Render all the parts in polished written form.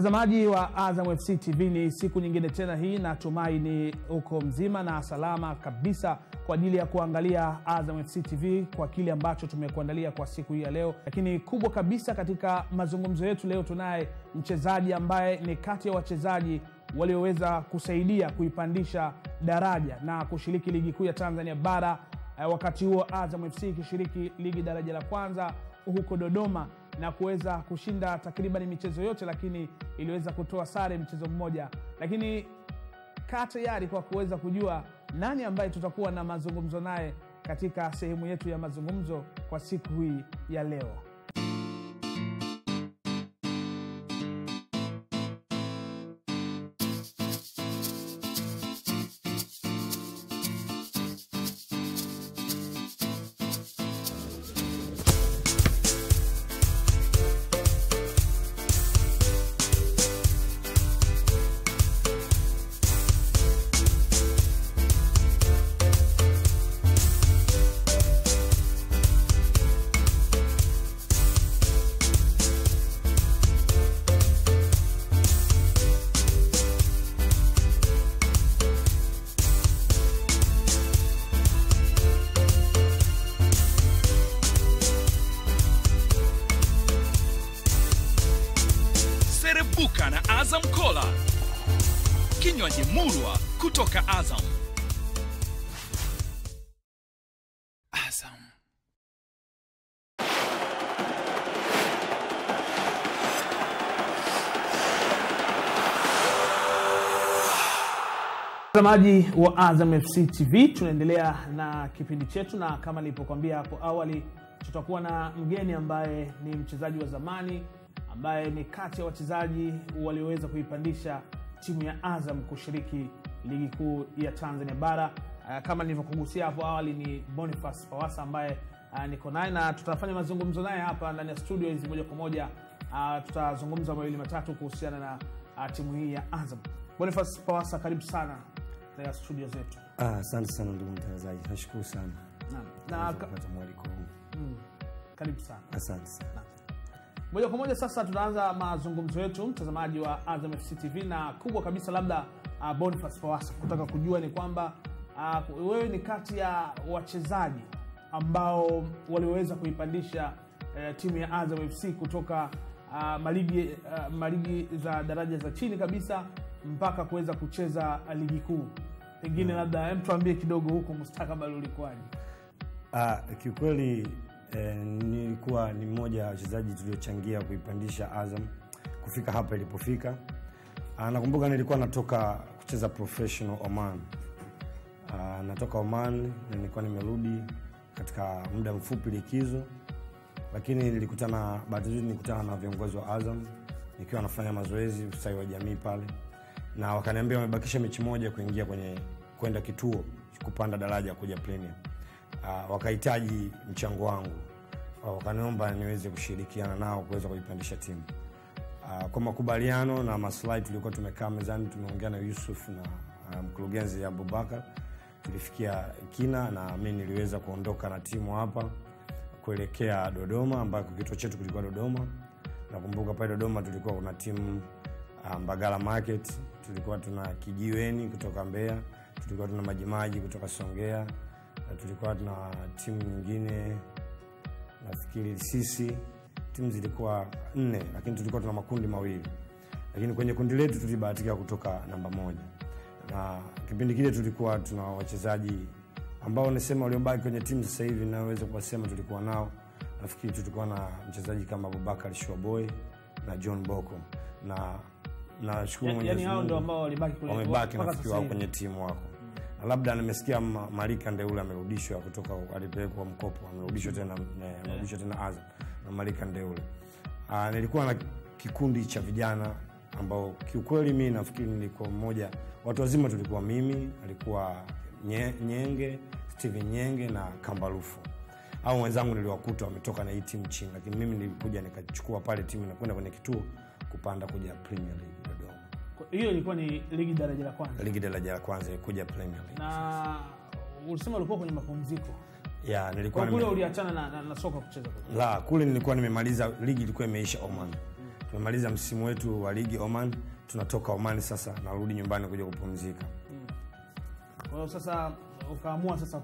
Mtazamaji wa Azam FC TV, ni siku nyingine tena hii, na tumaini uko mzima na salama kabisa kwa ajili ya kuangalia Azam FC TV kwa kile ambacho tumekuandalia kwa siku hii ya leo. Lakini kubwa kabisa katika mazungumzo yetu leo, tunaye mchezaji ambaye ni kati ya wachezaji walioweza kusaidia kuipandisha daraja na kushiriki ligi kuu ya Tanzania bara, wakati huo Azam FC ikishiriki ligi daraja la kwanza huko Dodoma na kuweza kushinda takriban michezo yote, lakini iliweza kutoa sare mchezo mmoja. Lakini kaa tayari kwa kuweza kujua nani ambaye tutakuwa na mazungumzo naye katika sehemu yetu ya mazungumzo kwa siku hii ya leo. Serebuka na Azam Cola, kinywaji murwa kutoka Azam. Azam. Mtazamaji wa Azam FC TV, tunaendelea na kipindi chetu, na kama nilipokuambia hapo awali, tutakuwa na mgeni ambaye ni mchezaji wa zamani ambaye ni kati ya wachezaji walioweza kuipandisha timu ya Azam kushiriki ligi kuu ya Tanzania bara. Kama nilivyokugusia hapo awali, ni Boniface Pawasa ambaye niko naye na tutafanya mazungumzo naye hapa ndani ya studio hizi moja kwa moja. Tutazungumza mawili matatu kuhusiana na timu hii ya Azam. Boniface Pawasa, karibu sana katika studio zetu. Asante sana ndugu mtangazaji, nashukuru sana. Naam. Kupata mwaliko huu. Karibu sana. Asante sana. Moja kwa moja sasa tunaanza mazungumzo yetu, mtazamaji wa Azam FC TV, na kubwa kabisa labda Boniface Pawasa, kutaka kujua ni kwamba wewe ni kati ya wachezaji ambao waliweza kuipandisha timu ya Azam FC kutoka maligi za daraja za chini kabisa mpaka kuweza kucheza ligi kuu. Pengine labda tuambie kidogo huko mustakabali ulikuwaje? Kiukweli nilikuwa ni mmoja wa wachezaji tuliochangia kuipandisha Azam kufika hapa ilipofika. Nakumbuka nilikuwa natoka kucheza professional Oman. Natoka Oman, nilikuwa nimerudi katika muda mfupi likizo, lakini nilikutana na viongozi wa Azam nikiwa nafanya mazoezi ustawi wa jamii pale, na wakaniambia wamebakisha mechi moja kuingia kwenda kituo kupanda daraja kuja Premier. Wakahitaji mchango wangu, wakaniomba niweze kushirikiana nao kuweza kuipandisha timu. Kwa makubaliano na maslahi tulikuwa tumekaa mezani, tumeongea na Yusuf na mkurugenzi Abubakar, tulifikia kina na mimi niliweza kuondoka na timu hapa kuelekea Dodoma, ambako kituo chetu kilikuwa Dodoma. Nakumbuka pale Dodoma tulikuwa kuna timu Mbagala Market, tulikuwa tuna Kijiweni kutoka Mbeya, tulikuwa tuna Majimaji kutoka Songea, na tulikuwa tuna timu nyingine nafikiri sisi. Timu zilikuwa 4, lakini tulikuwa tuna makundi mawili, lakini kwenye kundi letu tulibahatika kutoka namba 1. Na kipindi kile tulikuwa tuna wachezaji ambao nasema waliobaki kwenye timu sasa hivi, naweza kuwasema tulikuwa nao. Nafikiri tulikuwa na mchezaji kama Abubakar Shwaboy na John Boko, na nashukuru Mwenyezi Mungu, hao ndio ambao wamebaki nafikiri kwenye timu wako. Na labda nimesikia Malika Ndeule amerudishwa kutoka alipelekwa mkopo, amerudishwa tena Azam na Malika Ndeule. Nilikuwa na kikundi cha vijana ambao kiukweli mimi nafikiri nilikuwa mmoja, watu wazima tulikuwa mimi, alikuwa Nyenge, Steven Nyenge na Kambalufu. Hao wenzangu niliwakuta wametoka na hii timu chini, lakini mimi nilikuja nikachukua pale timu na kwenda kwenye kituo kupanda kuja Premier League Dodoma. Hiyo ilikuwa ni ligi daraja la kwanza. Ligi daraja la kwanza kuja Premier League. Na ulisema ulikuwa kwenye mapumziko. Nilikuwa kule uliachana na soka kucheza kule. Kule nilikuwa nimemaliza ligi, ilikuwa imeisha Oman. tumemaliza msimu wetu wa ligi Oman, tunatoka Oman sasa narudi nyumbani kuja kupumzika. Kwa hiyo sasa ukaamua sasa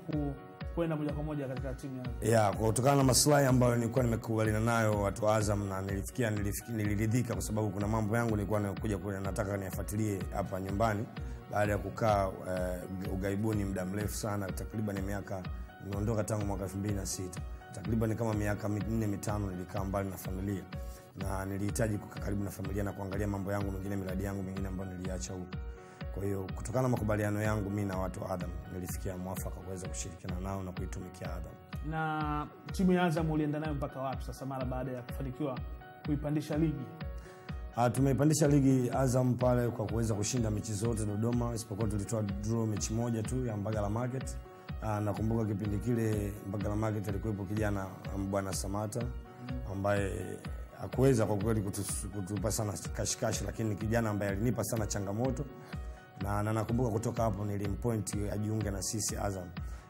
kwenda moja kwa moja katika timu ya kwa kutokana na maslahi ambayo nilikuwa nimekubaliana nayo watu wa Azam, na niliridhika kwa sababu kuna mambo yangu nilikuwa nakuja nataka niyafuatilie hapa nyumbani baada ya kukaa ugaibuni muda mrefu sana, takriban miaka, nimeondoka tangu mwaka 2006, takriban kama miaka 4-5 nilikaa mbali na familia, na nilihitaji kukaa karibu na familia na kuangalia mambo yangu mengine, miradi yangu mengine ambayo niliacha huko. Kwa hiyo kutokana na makubaliano yangu mimi na watu wa Azam, nilifikia mwafaka kuweza kushirikiana nao na kuitumikia Azam. Na timu ya Azam ulienda nayo mpaka wapi sasa mara baada ya kufanikiwa kuipandisha ligi? Tumeipandisha ligi Azam pale kwa kuweza kushinda mechi zote Dodoma, isipokuwa tulitoa draw mechi moja tu ya Mbagala Market. Nakumbuka kipindi kile Mbagala Market alikuwepo kijana Bwana Samata ambaye hakuweza kwa kweli kutupa sana kashikashi, lakini kijana ambaye alinipa sana changamoto, na nakumbuka kutoka hapo nilimpoint ajiunge na sisi Azam,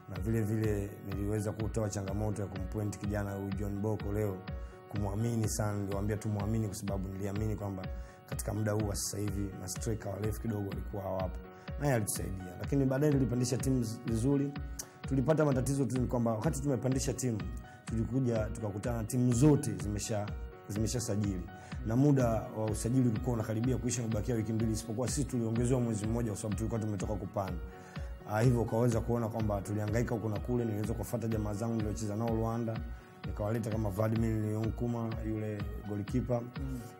na vile vile niliweza kutoa changamoto ya kumpoint kijana huyu John Boko leo, kumwamini sana. Niliwaambia tumwamini kwa sababu niliamini kwamba katika muda huu sasa hivi na striker warefu kidogo walikuwa hawapo, naye alitusaidia. Lakini baadaye tulipandisha timu vizuri. Tulipata matatizo tu kwamba wakati tumepandisha timu tulikuja tukakutana na timu zote zimeshasajili, na muda wa usajili ulikuwa unakaribia kuisha, umebakia wiki 2, isipokuwa sisi tuliongezewa mwezi mmoja kwa sababu tulikuwa tumetoka kupanda. Hivyo ukaweza kuona kwamba tulihangaika huko na kule. Niliweza kufuata jamaa zangu niliocheza nao Rwanda, nikawaleta kama Vladimir Nyonkuma yule goalkeeper,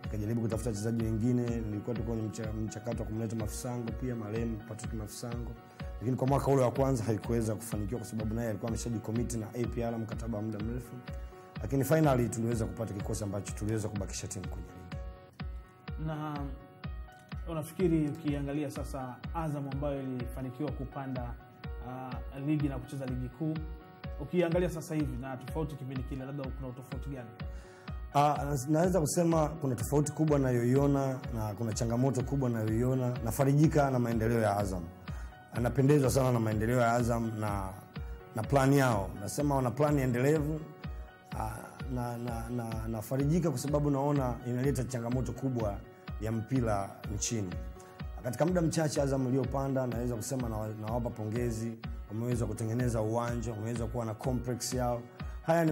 nikajaribu kutafuta wachezaji wengine. Nilikuwa tuko kwenye mchakato wa kumleta Mafisango pia, marehemu Patrick Mafisango, lakini kwa mwaka ule wa kwanza haikuweza kufanikiwa kwa sababu naye alikuwa ameshajicommit na APR mkataba wa muda mrefu. Lakini finally tuliweza kupata kikosi ambacho tuliweza kubakisha timu kwenye ligi. Na unafikiri ukiangalia sasa Azam ambayo ilifanikiwa kupanda ligi na kucheza ligi kuu, ukiangalia sasa hivi na tofauti kipindi kile, labda kuna utofauti gani? Naweza kusema kuna tofauti kubwa nayoiona na kuna changamoto kubwa nayoiona. Nafarijika na maendeleo ya Azam. Anapendezwa sana na maendeleo ya Azam na plan yao. Nasema wana plan endelevu. Nafarijika kwa sababu naona inaleta changamoto kubwa ya mpira nchini. Katika muda mchache Azam iliyopanda, naweza kusema nawapa pongezi. Wameweza kutengeneza uwanja, wameweza kuwa na complex yao. Haya ni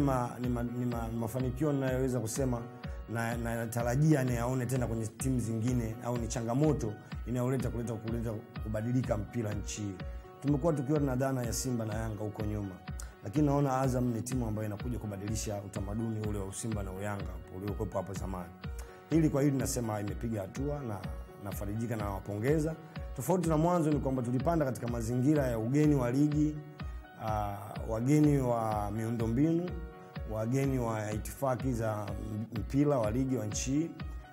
mafanikio ninayoweza kusema na natarajia niyaone tena kwenye timu zingine, au ni changamoto inayoleta kuleta kubadilika mpira nchi. Tumekuwa tukiwa na dhana ya Simba na Yanga huko nyuma, lakini naona Azam ni timu ambayo inakuja kubadilisha utamaduni ule wa Simba na Yanga uliokuwepo hapo zamani. Kwa hili nasema imepiga hatua na nafarijika na nawapongeza. Tofauti na mwanzo ni kwamba tulipanda katika mazingira ya ugeni wa ligi, wageni wa miundombinu, wageni wa itifaki za mpira wa ligi wa nchi.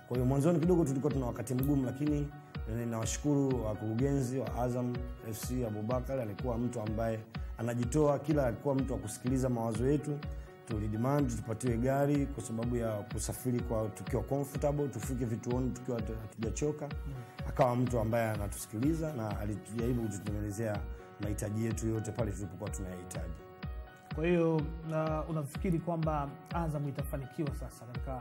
Kwa hiyo mwanzoni kidogo tulikuwa tuna wakati mgumu, lakini ninawashukuru wakurugenzi wa Azam FC Abubakar. Alikuwa mtu ambaye anajitoa, kila alikuwa mtu wa kusikiliza mawazo yetu. Tulidemand tupatiwe gari kwa sababu ya kusafiri kwa tukiwa comfortable, tufike vituoni tukiwa hatujachoka. Akawa mtu ambaye anatusikiliza na alijaribu kututengenezea mahitaji yetu yote pale tulipokuwa tunayahitaji. Kwa hiyo unafikiri kwamba Azam itafanikiwa sasa katika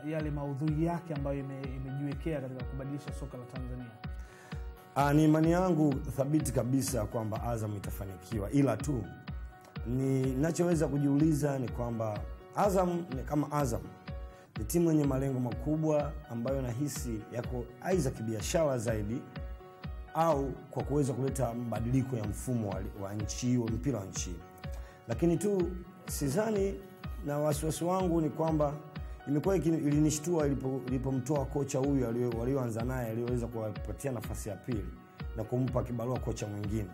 yale maudhui yake ambayo imejiwekea katika kubadilisha soka la Tanzania? Ni imani yangu thabiti kabisa kwamba Azam itafanikiwa, ila tu ninachoweza kujiuliza ni kwamba Azam kama Azam ni timu yenye malengo makubwa ambayo nahisi yako aidha kibiashara zaidi au kwa kuweza kuleta mabadiliko ya mfumo wa nchi, wa mpira wa nchi. Lakini tu sidhani, na wasiwasi wangu ni kwamba imekuwa ilinishtua ilipomtoa kocha huyu walioanza naye, aliweza kuwapatia nafasi ya pili na kumpa kibarua kocha mwingine.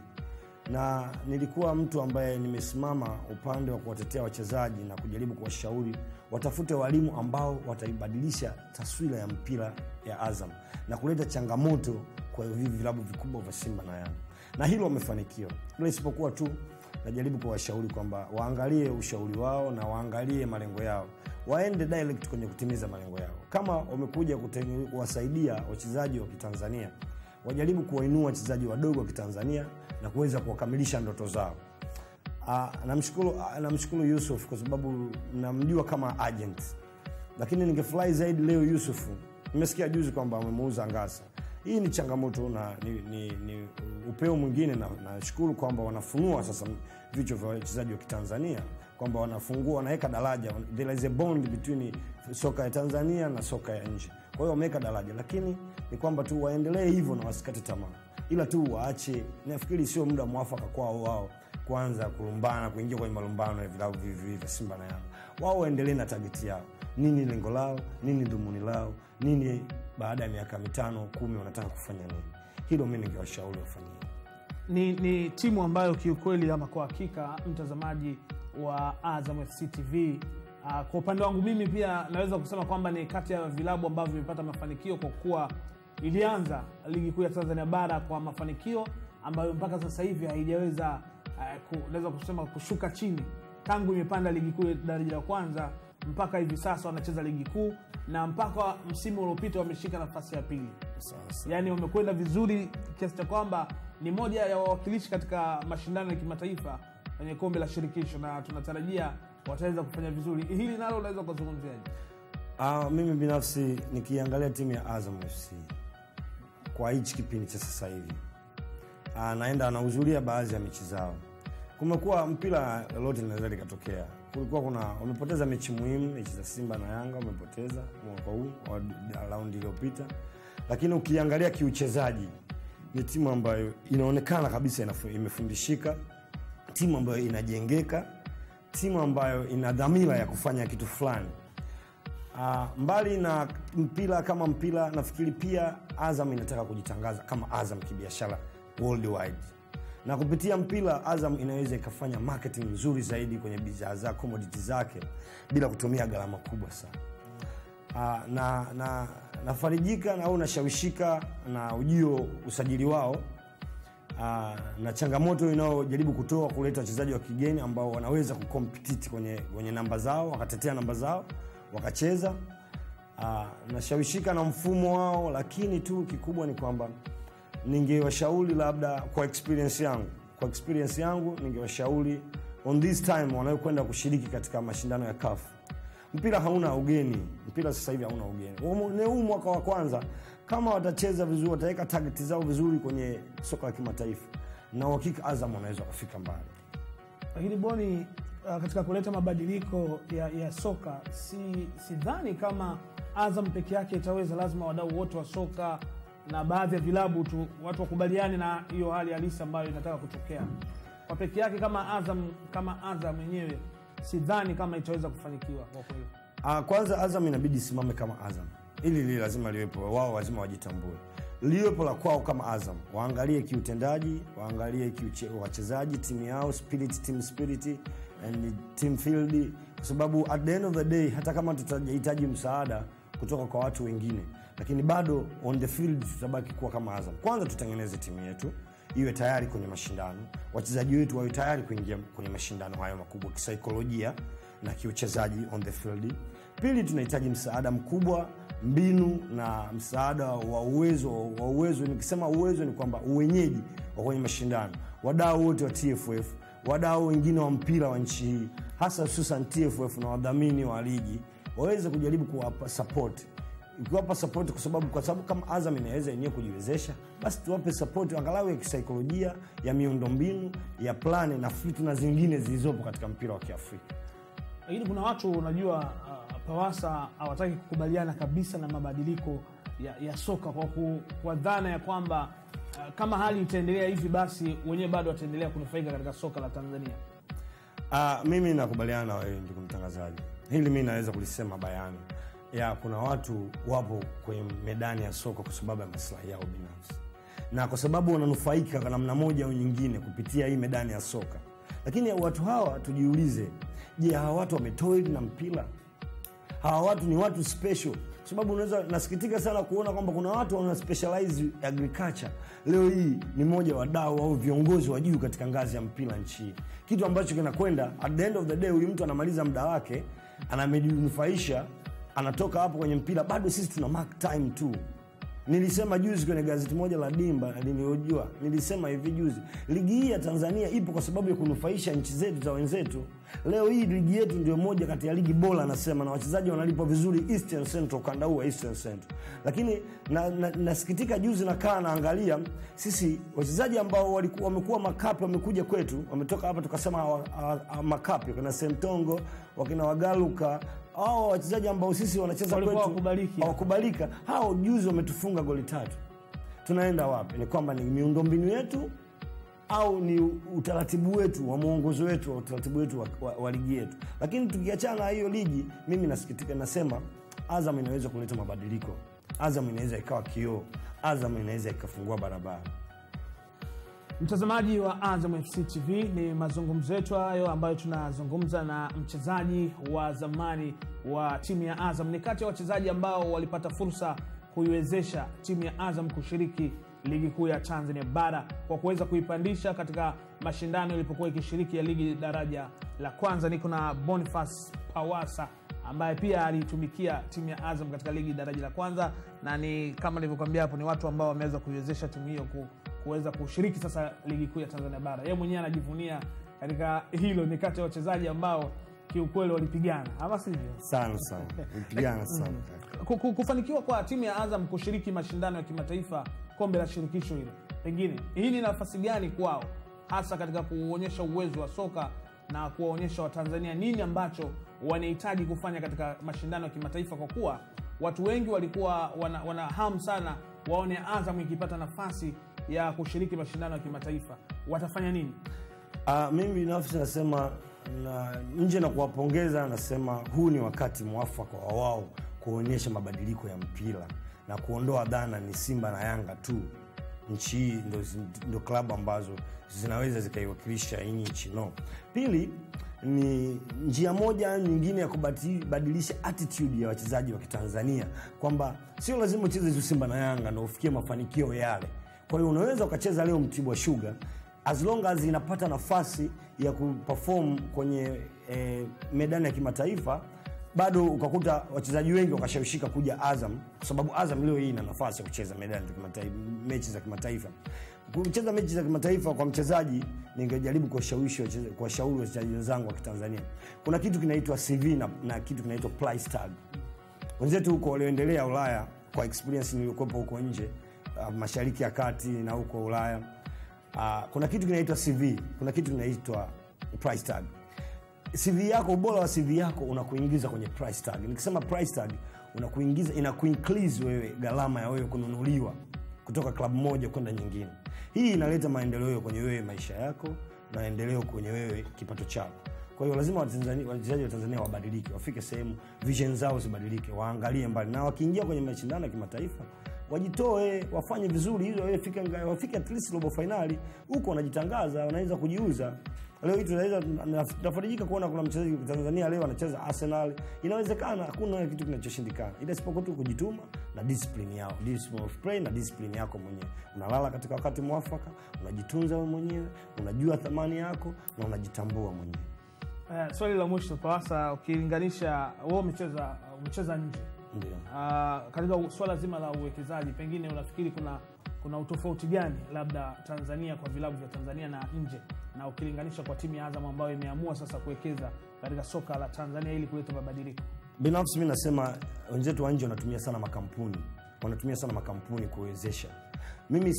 Na nilikuwa mtu ambaye nimesimama upande wa kuwatetea wachezaji na kujaribu kuwashauri watafute walimu ambao wataibadilisha taswira ya mpira ya Azam na kuleta changamoto kwa hivi vilabu vikubwa vya Simba na Yanga. Na hilo wamefanikiwa. Ila isipokuwa tu najaribu kuwashauri kwamba waangalie ushauri wao na waangalie malengo yao. Waende direct kwenye kutimiza malengo yao. Kama wamekuja kuwasaidia wachezaji wa Kitanzania, wajaribu kuwainua wachezaji wadogo wa Kitanzania na kuweza kuwakamilisha ndoto zao. Namshukuru Yusuf kwa sababu namjua kama agent. lakini ningefurahi zaidi leo Yusufu. Nimesikia juzi kwamba amemuuza Ngasa. Hii ni changamoto na ni upeo mwingine, na nashukuru kwamba wanafunua sasa vichwa vya wachezaji wa Kitanzania, kwamba wanafungua, wanaweka daraja. There is a bond between soka ya Tanzania na soka ya nje. Kwa hiyo wameweka daraja, lakini ni kwamba tu waendelee hivyo na wasikate tamaa. Ila tu waache, nafikiri sio muda mwafaka kwao wao kuanza kulumbana, kuingia kwenye malumbano ya vilabu vya Simba na Yanga. Wao waendelee na target yao. Nini lengo lao? Nini dhumuni lao? Nini baada ya miaka 5, 10 wanataka kufanya nini? Hilo mimi ningewashauri wafanye. Ni timu ambayo kiukweli ama kwa hakika mtazamaji wa Azam FC TV, kwa upande wangu mimi pia naweza kusema kwamba ni kati ya vilabu ambavyo vimepata mafanikio, kwa kuwa ilianza ligi kuu ya Tanzania bara kwa mafanikio ambayo mpaka sasa hivi haijaweza naweza kusema kushuka chini. Tangu imepanda ligi kuu daraja la kwanza mpaka hivi sasa wanacheza ligi kuu, na mpaka msimu uliopita wameshika nafasi ya pili. Yaani wamekwenda vizuri kiasi cha kwamba ni moja ya wawakilishi katika mashindano ya kimataifa kwenye kombe la shirikisho, na tunatarajia wataweza kufanya vizuri. Hili nalo unaweza kuzungumziaje? Mimi binafsi nikiangalia timu ya Azam FC kwa hichi kipindi cha sasa hivi, naenda anahudhuria baadhi ya mechi zao. Kumekuwa mpira lolote linaweza likatokea. Kulikuwa wamepoteza mechi muhimu, mechi za Simba na Yanga wamepoteza mwaka huu wa raundi iliyopita. Lakini ukiangalia kiuchezaji ni timu ambayo inaonekana kabisa imefundishika, timu ambayo inajengeka, timu ambayo ina dhamira ya kufanya kitu fulani. Mbali na mpira kama mpira, nafikiri pia Azam inataka kujitangaza kama Azam kibiashara worldwide. Na kupitia mpira Azam inaweza ikafanya marketing nzuri zaidi kwenye bidhaa za commodity zake bila kutumia gharama kubwa sana. Nafarijika au nashawishika na ujio usajili wao, na changamoto inayojaribu kutoa kuleta wachezaji wa kigeni ambao wanaweza kucompete kwenye namba zao, wakatetea namba zao, wakacheza. Nashawishika na mfumo wao, lakini tu kikubwa ni kwamba ningewashauri labda kwa experience yangu ningewashauri on this time wanayokwenda kushiriki katika mashindano ya CAF. Mpira hauna ugeni, mpira sasa hivi hauna ugeni. Ni huu mwaka wa kwanza, kama watacheza vizuri, wataweka target zao vizuri kwenye soka la kimataifa, na uhakika Azam wanaweza kufika mbali. Lakini Boni, katika kuleta mabadiliko ya soka, sidhani kama Azam peke yake itaweza. Lazima wadau wote wa soka na baadhi ya vilabu tu watu wakubaliane na hiyo hali halisi ambayo inataka kutokea. Kwa peke yake kama Azam yenyewe sidhani kama itaweza kufanikiwa kwa kweli. Kwanza Azam inabidi simame kama Azam. Ili lazima liwepo, wao lazima wajitambue. Liwepo la kwao kama Azam. Waangalie kiutendaji, waangalie wachezaji, timu yao, team spirit and team field, kwa sababu at the end of the day hata kama tutahitaji msaada kutoka kwa watu wengine, lakini bado on the field tutabaki kuwa kama Azam. Kwanza tutengeneze timu yetu iwe tayari kwenye mashindano, wachezaji wetu wawe tayari kuingia kwenye mashindano hayo makubwa kisaikolojia na kiuchezaji on the field. Pili, tunahitaji msaada mkubwa, mbinu na msaada wa uwezo. Nikisema uwezo ni kwamba uwenyeji wa kwenye mashindano. Wadau wote wa TFF, wadau wengine wa mpira wa nchi hii, hasa hususan TFF na wadhamini wa ligi, waweze kujaribu kuwapa support. Ukiwapa support kwa sababu kama Azam inaweza yenyewe kujiwezesha, basi tuwape support angalau ya kisaikolojia, ya miundombinu, ya plani na fitna zingine zilizopo katika mpira wa Kiafrika. Lakini kuna watu unajua Pawasa hawataki kukubaliana kabisa na mabadiliko ya soka kwa dhana ya kwamba kama hali itaendelea hivi basi wenyewe bado wataendelea kunufaika katika soka la Tanzania. Mimi nakubaliana na wewe ndugu mtangazaji. Hili mimi naweza kulisema bayana. Kuna watu wapo kwenye medani ya soka kwa sababu ya maslahi yao binafsi, na kwa sababu wananufaika kwa namna moja au nyingine kupitia hii medani ya soka. Lakini watu hawa tujiulize, je, hawa watu wametoil na mpira? Hawa watu ni watu special? Kwa sababu nasikitika sana kuona kwamba kuna watu wana specialize agriculture. Leo hii ni mmoja wadau au viongozi wa juu katika ngazi ya mpira nchi. Kitu ambacho kinakwenda at the end of the day, huyu mtu anamaliza muda wake, anamejinufaisha, anatoka hapo kwenye mpira, bado sisi tuna mark time tu. Nilisema juzi kwenye gazeti moja la Dimba niliojua, nilisema hivi juzi, ligi hii ya Tanzania ipo kwa sababu ya kunufaisha nchi zetu za wenzetu. Leo hii ligi yetu ndio moja kati ya ligi bora nasema, na wachezaji wanalipwa vizuri Eastern Central, kanda huu Eastern Central. Lakini nasikitika juzi nakaa naangalia sisi wachezaji ambao walikuwa wamekuwa makapi wamekuja kwetu, wametoka hapa tukasema makapi, kuna Sentongo, wakina Wagaluka, hao wachezaji ambao sisi wanacheza kwetu hawakubalika, hao juzi wametufunga goli 3. Tunaenda wapi? Ni kwamba ni miundombinu yetu au ni utaratibu wetu wa muongozo wetu wa utaratibu wetu wa ligi yetu? Lakini tukiachana na hiyo ligi, mimi nasikitika nasema Azam inaweza kuleta mabadiliko. Azam inaweza ikawa kioo. Azam inaweza ikafungua barabara. Mtazamaji wa Azam FC TV, ni mazungumzo yetu hayo ambayo tunazungumza na mchezaji wa zamani wa timu ya Azam. Ni kati ya wachezaji ambao walipata fursa kuiwezesha timu ya Azam kushiriki ligi kuu ya Tanzania bara kwa kuweza kuipandisha katika mashindano ilipokuwa ikishiriki ya ligi daraja la kwanza. Niko na Boniface Pawasa ambaye pia alitumikia timu ya Azam katika ligi daraja la kwanza, na ni kama nilivyokuambia hapo, ni watu ambao wameweza kuiwezesha timu hiyo kuweza kushiriki sasa ligi kuu ya Tanzania bara. Yeye mwenyewe anajivunia katika hilo, ni kati ya wachezaji ambao kiukweli walipigana, ama sivyo? Sana walipigana sana. Kufanikiwa kwa timu ya Azam kushiriki mashindano ya kimataifa, kombe la shirikisho hilo, pengine hii ni nafasi gani kwao, hasa katika kuonyesha uwezo wa soka na kuwaonyesha Watanzania nini ambacho wanahitaji kufanya katika mashindano ya kimataifa, kwa kuwa watu wengi walikuwa wana hamu sana waone Azam ikipata nafasi ya kushiriki mashindano ya kimataifa. Watafanya nini? Mimi binafsi nasema nje na kuwapongeza, nasema huu ni wakati mwafaka wa wao kuonyesha mabadiliko ya mpira na kuondoa dhana ni Simba na Yanga tu. Nchi hii ndio klabu ambazo zinaweza zikaiwakilisha nchi, no. Pili, ni njia moja nyingine ya kubadilisha attitude ya wachezaji wa Kitanzania, kwamba sio lazima ucheze Simba na Yanga na ufikie mafanikio yale. Kwa hiyo unaweza ukacheza leo Mtibwa Sugar as long as inapata nafasi ya kuperform kwenye medani ya kimataifa, bado ukakuta wachezaji wengi wakashawishika kuja Azam, kwa sababu Azam leo hii ina nafasi ya kucheza medani za kimataifa, mechi za kimataifa. Kucheza mechi za kimataifa kwa mchezaji, ningejaribu kuwashauri wachezaji wenzangu wa Kitanzania, kuna kitu kinaitwa CV na kitu kinaitwa price tag. Wenzetu huko walioendelea Ulaya, kwa experience niliyokuwa huko nje, Mashariki ya Kati na huko Ulaya, kuna kitu kinaitwa CV, kuna kitu kinaitwa price tag. CV yako, ubora wa CV yako unakuingiza kwenye price tag. Nikisema price tag, unakuingiza, inakuincrease wewe gharama ya wewe kununuliwa kutoka klabu moja kwenda nyingine. Hii inaleta maendeleo kwenye wewe maisha yako, maendeleo kwenye wewe kipato chako. Kwa hiyo lazima wachezaji wa Tanzania wabadilike, wafike sehemu vision zao zibadilike, waangalie mbali, na wakiingia kwenye mashindano ya kimataifa wajitoe, wafanye vizuri ili wafike at least robo finali. Huko wanajitangaza, wanaweza kujiuza. Leo hii tunafarijika kuona kuna mchezaji wa Tanzania leo anacheza Arsenal. Inawezekana, hakuna kitu kinachoshindikana. Ile isipokuwa tu kujituma na discipline yao. Discipline of play na discipline yako mwenyewe. Unalala katika wakati mwafaka, unajitunza wewe mwenyewe, unajua thamani yako na unajitambua mwenyewe. Swali la mwisho Pawasa, ukilinganisha wewe umecheza nje. Ndio. Katika swala zima la uwekezaji, pengine unafikiri kuna utofauti gani labda Tanzania, kwa vilabu vya Tanzania na nje, na ukilinganisha kwa timu ya Azam ambayo imeamua sasa kuwekeza katika soka la Tanzania ili kuleta mabadiliko? Binafsi mimi nasema wenzetu wa nje wanatumia sana makampuni kuwezesha. Mimi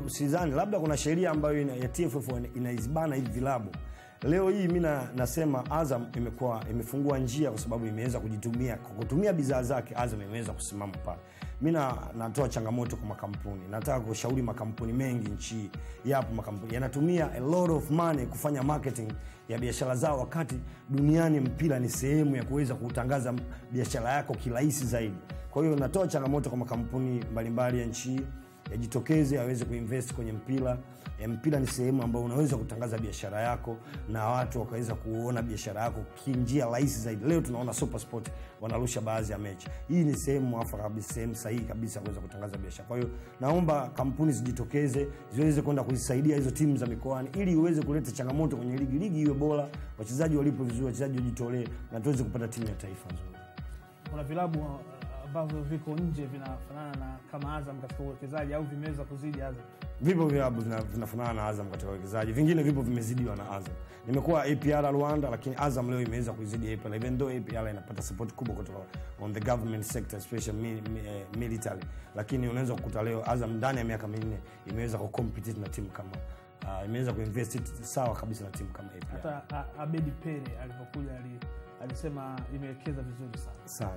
sidhani labda kuna sheria ambayo ya TFF inaizibana hivi vilabu. Leo hii mimi nasema Azam imefungua njia kwa sababu imeweza kutumia bidhaa zake. Azam imeweza kusimama pale. Mimi natoa changamoto kwa makampuni. Nataka kushauri makampuni mengi nchi. Yapo makampuni yanatumia a lot of money kufanya marketing ya biashara zao, wakati duniani mpira ni sehemu ya kuweza kutangaza biashara yako kirahisi zaidi. Kwa hiyo natoa changamoto kwa makampuni mbalimbali ya nchi yajitokeze, aweze kuinvest kwenye mpira. Mpira ni sehemu ambayo unaweza kutangaza biashara yako na watu wakaweza kuona biashara yako kinjia rahisi zaidi. Leo tunaona Super Sport wanarusha baadhi ya mechi. Hii ni sehemu mwafaka kabisa, sehemu sahihi kabisa kuweza kutangaza biashara. Kwa hiyo naomba kampuni zijitokeze, ziweze kwenda kuzisaidia hizo timu za mikoani ili iweze kuleta changamoto kwenye ligi iwe bora, wachezaji walipo vizuri, wachezaji wajitolee na tuweze kupata timu ya taifa nzuri. Kuna vilabu ambavyo viko nje vinafanana na kama Azam katika uwekezaji au vimeweza kuzidi Azam? Vipo vilabu vinafanana na Azam katika uwekezaji, vingine vipo vimezidiwa na Azam. Nimekuwa APR Rwanda, lakini Azam leo imeweza kuzidi APR, even though APR inapata support kubwa kutoka on the government sector, especially military, lakini unaweza kukuta leo Azam ndani ya miaka 4 imeweza kucompete na timu kama imeweza kuinvest sawa kabisa na timu kama APR. Hata Abedi Pere alipokuja alisema imewekeza vizuri sana.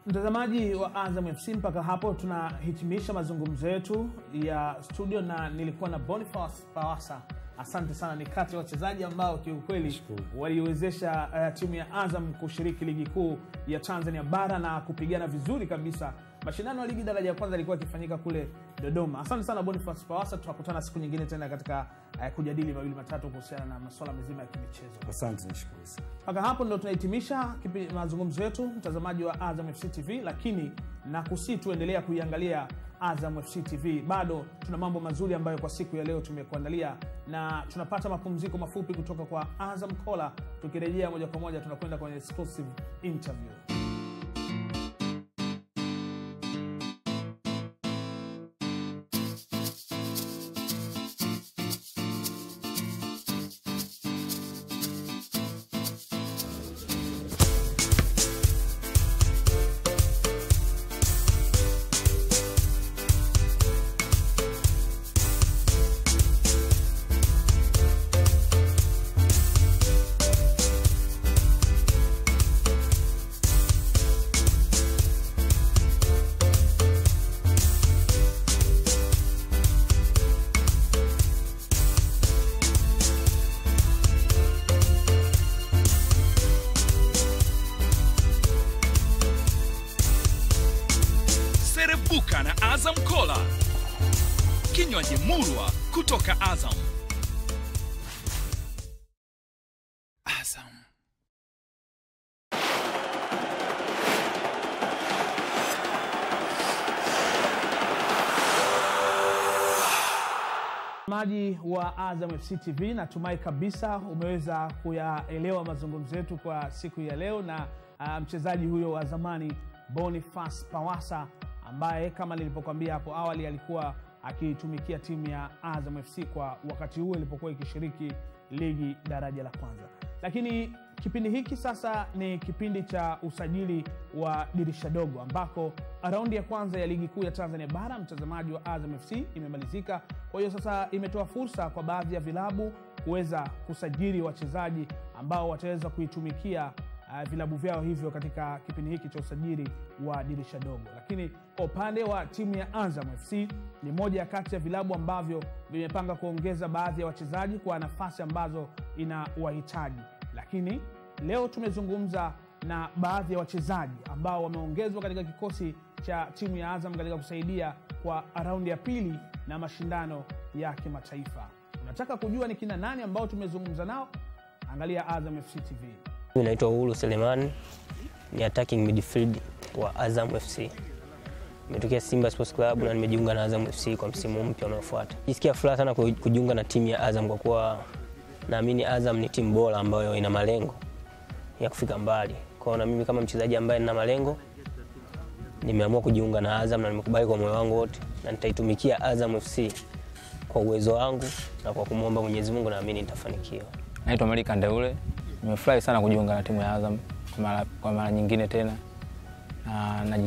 Mtazamaji wa Azam FC, mpaka hapo tunahitimisha mazungumzo yetu ya studio, na nilikuwa na Boniface Pawasa. Asante sana, ni kati ya wachezaji ambao kiukweli waliwezesha timu ya Azam kushiriki ligi kuu ya Tanzania bara na kupigana vizuri kabisa. Mashindano ya ligi daraja ya kwanza yalikuwa yakifanyika kule Dodoma. Asante sana Boniface Pawasa, tutakutana siku nyingine tena katika kujadili mawili matatu kuhusiana na masuala mzima ya kimichezo. Asante, nishukuru sana. Mpaka hapo ndio tunahitimisha mazungumzo yetu, mtazamaji wa Azam FC TV, lakini nakusihi tuendelea kuiangalia Azam FC TV. Bado tuna mambo mazuri ambayo kwa siku ya leo tumekuandalia, na tunapata mapumziko mafupi kutoka kwa Azam Kola. Tukirejea moja kwa moja tunakwenda kwenye exclusive interview. Serebuka na Azam Kola, kinywaji murwa kutoka Azam. Azam. Mtazamaji wa Azam FC TV, natumai kabisa umeweza kuyaelewa mazungumzo yetu kwa siku ya leo na mchezaji huyo wa zamani Boniface Pawasa, ambaye kama nilipokuambia hapo awali alikuwa akitumikia timu ya Azam FC kwa wakati huo ilipokuwa ikishiriki ligi daraja la kwanza. Lakini kipindi hiki sasa ni kipindi cha usajili wa dirisha dogo, ambako raundi ya kwanza ya ligi kuu ya Tanzania bara, mtazamaji wa Azam FC, imemalizika. Kwa hiyo sasa imetoa fursa kwa baadhi ya vilabu kuweza kusajili wachezaji ambao wataweza kuitumikia vilabu vyao hivyo katika kipindi hiki cha usajili wa dirisha dogo. Lakini kwa upande wa timu ya Azam FC, ni moja kati ya vilabu ambavyo vimepanga kuongeza baadhi ya wachezaji kwa nafasi ambazo ina wahitaji. Lakini leo tumezungumza na baadhi ya wachezaji ambao wameongezwa katika kikosi cha timu ya Azam katika kusaidia kwa raundi ya pili na mashindano ya kimataifa. Unataka kujua ni kina nani ambao tumezungumza nao? Angalia Azam FC TV. Mimi naitwa Uhuru Selemani, ni attacking midfield wa Azam FC. Nimetokea Simba Sports Club na nimejiunga na Azam FC kwa msimu mpya unaofuata. Nisikia furaha sana kujiunga na timu ya Azam kwa kuwa naamini Azam ni timu bora ambayo ina malengo ya kufika mbali. Kwa na mimi kama mchezaji ambaye nina malengo, nimeamua kujiunga na Azam na nimekubali kwa moyo wangu wote, na nitaitumikia Azam FC kwa uwezo wangu, na kwa kumuomba Mwenyezi Mungu naamini nitafanikiwa. Naitwa Malika Ndeule. Nimefurahi sana kujiunga na timu ya Azam kwa mara nyingine tena, na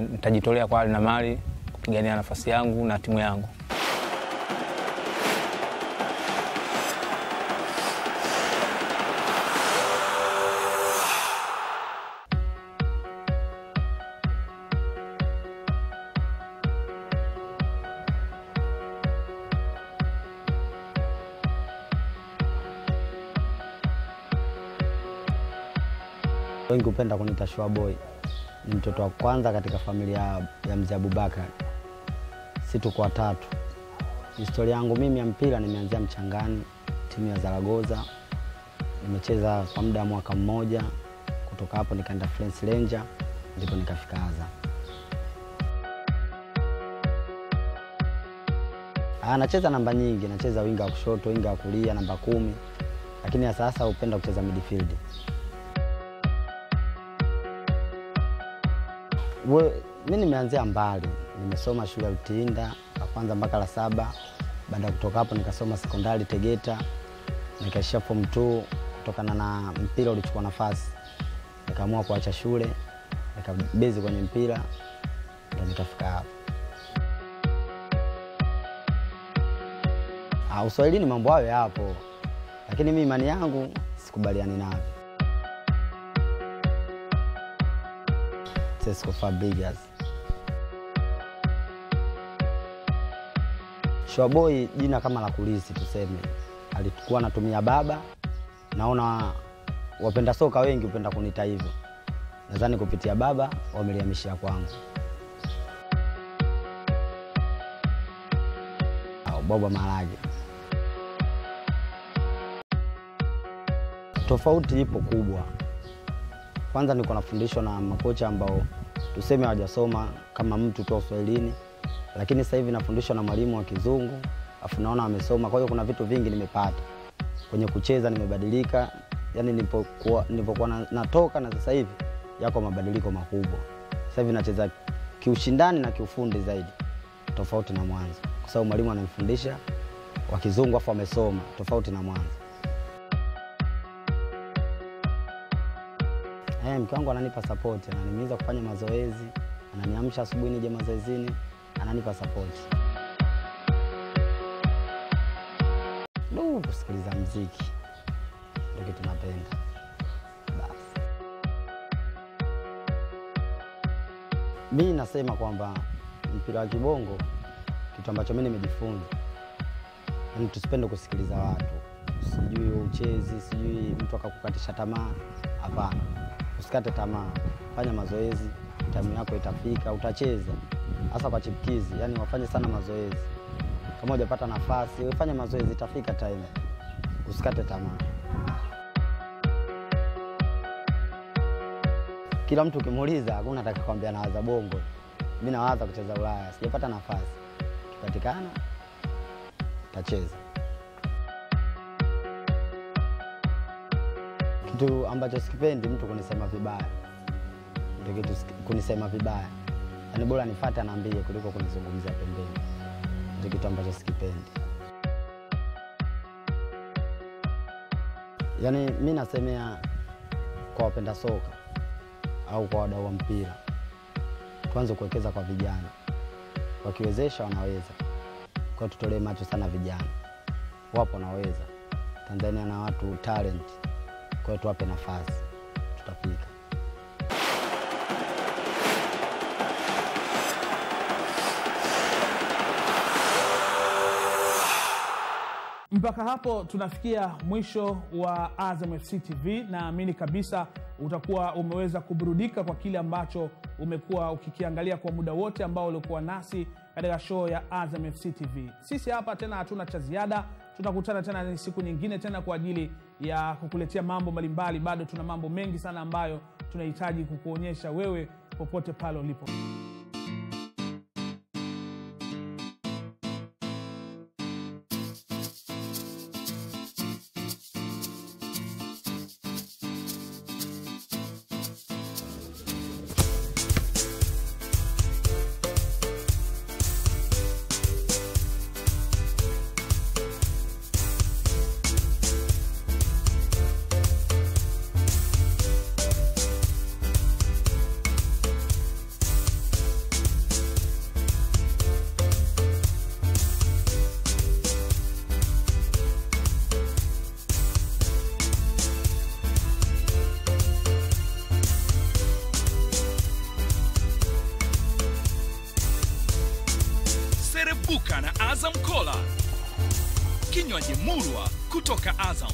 nitajitolea kwa hali na mali kupigania nafasi yangu na timu yangu. Wengi hupenda kuniita Shua Boy. Ni mtoto wa kwanza katika familia ya mzee Abubakar. Sisi tuko watatu. Historia yangu mimi ya mpira nimeanzia Mchangani, timu ya Zaragoza. Nimecheza kwa muda wa mwaka mmoja. Kutoka hapo nikaenda France Ranger, ndipo nikafika Azam. Nacheza namba nyingi, nacheza winga wa kushoto, winga wa kulia, namba 10. Lakini ya sasa hupenda kucheza midfield. Mimi nimeanzia mbali. Nimesoma shule ya Utinda la kwanza mpaka la 7. Baada ya kutoka hapo nikasoma sekondari Tegeta. Nikaishia form 2 kutokana na mpira ulichukua nafasi. Nikaamua kuacha shule, nikabezi kwenye mpira, ndio nikafika hapa. Uswahilini mambo hayo yapo, lakini mimi imani yangu sikubaliani nayo. Cesco Fabregas. Shwaboy jina kama la kulisi tuseme. Alikuwa anatumia baba. Naona wapenda soka wengi upenda kuniita hivyo. Nadhani kupitia baba wamelihamishia kwangu. Baba Marage. Tofauti ipo kubwa. Kwanza niko nafundishwa na makocha ambao tuseme hawajasoma kama mtu tu Uswahilini, lakini sasa hivi nafundishwa na mwalimu wa Kizungu, afu naona amesoma. Kwa hiyo kuna vitu vingi nimepata. Kwenye kucheza nimebadilika, yani nilipokuwa natoka na sasa hivi yako mabadiliko makubwa. Sasa hivi nacheza kiushindani na kiufundi zaidi, tofauti na mwanzo. Kwa sababu mwalimu ananifundisha wa Kizungu afu amesoma, tofauti na mwanzo. Mke wangu ananipa support, ananihimiza kufanya mazoezi, ananiamsha asubuhi nije mazoezini, ananipa support. Kusikiliza muziki ndio kitu napenda. Basi. Mimi nasema kwamba mpira wa kibongo kitu ambacho mimi nimejifunza, yani tusipende kusikiliza watu. Sijui uchezi, sijui mtu akakukatisha tamaa. Hapana. Usikate tamaa. Fanya mazoezi, timu yako itafika, utacheza. Hasa kwa chipkizi, yani wafanye sana mazoezi. Kama hujapata nafasi, ufanye mazoezi, itafika time. Usikate tamaa. Kila mtu ukimuuliza hakuna atakayekwambia nawaza bongo. Mimi nawaza kucheza Ulaya, sijapata nafasi. Kipatikana tacheza. Kitu ambacho sikipendi mtu kunisema vibaya. Ndio kitu kunisema vibaya. Yaani bora nifuate anaambie kuliko kunizungumzia pembeni. Ndio kitu ambacho sikipendi. Yaani mimi nasemea kwa wapenda soka au kwa wadau wa mpira, tuanze kuwekeza kwa vijana. Wakiwezesha wanaweza. Kwa tutolee macho sana vijana. Wapo wanaweza. Tanzania na watu talent. Kwa hiyo tuwape nafasi. Tutafika. Mpaka hapo tunafikia mwisho wa Azam FC TV. Naamini kabisa utakuwa umeweza kuburudika kwa kile ambacho umekuwa ukikiangalia kwa muda wote ambao ulikuwa nasi katika show ya Azam FC TV. Sisi hapa tena hatuna cha ziada. Tutakutana tena siku nyingine tena kwa ajili ya kukuletea mambo mbalimbali. Bado tuna mambo mengi sana ambayo tunahitaji kukuonyesha wewe popote pale ulipo. Serebuka na Azam Cola, kinywaji murwa kutoka Azam.